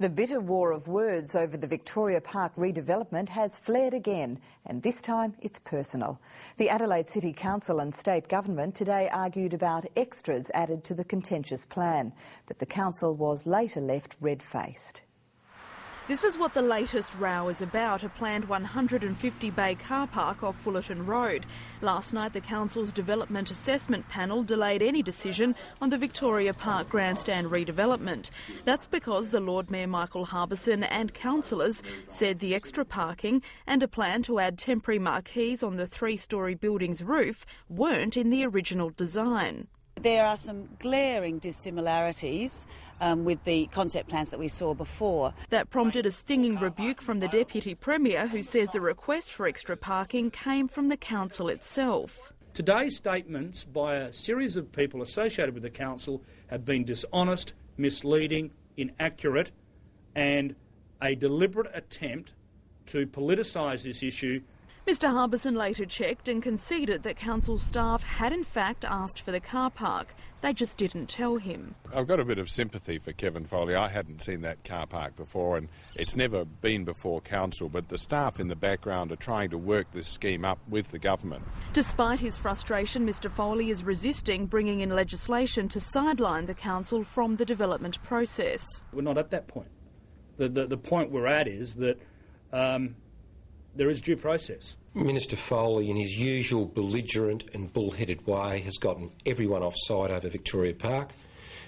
The bitter war of words over the Victoria Park redevelopment has flared again, and this time it's personal. The Adelaide City Council and State Government today argued about extras added to the contentious plan, but the council was later left red-faced. This is what the latest row is about, a planned 150-bay car park off Fullerton Road. Last night, the council's development assessment panel delayed any decision on the Victoria Park grandstand redevelopment. That's because the Lord Mayor Michael Harbison and councillors said the extra parking and a plan to add temporary marquees on the three-storey building's roof weren't in the original design. There are some glaring dissimilarities with the concept plans that we saw before. That prompted a stinging rebuke from the Deputy Premier, who says the request for extra parking came from the council itself. Today's statements by a series of people associated with the council have been dishonest, misleading, inaccurate, and a deliberate attempt to politicise this issue. Mr Harbison later checked and conceded that council staff had in fact asked for the car park. They just didn't tell him. I've got a bit of sympathy for Kevin Foley. I hadn't seen that car park before, and it's never been before council, but the staff in the background are trying to work this scheme up with the government. Despite his frustration, Mr Foley is resisting bringing in legislation to sideline the council from the development process. We're not at that point. The point we're at is that there is due process. Minister Foley, in his usual belligerent and bullheaded way, has gotten everyone offside over Victoria Park.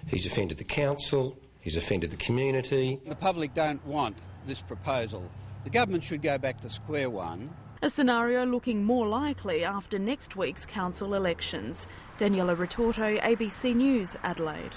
He's offended the council, he's offended the community. The public don't want this proposal. The government should go back to square one. A scenario looking more likely after next week's council elections. Daniela Retorto, ABC News, Adelaide.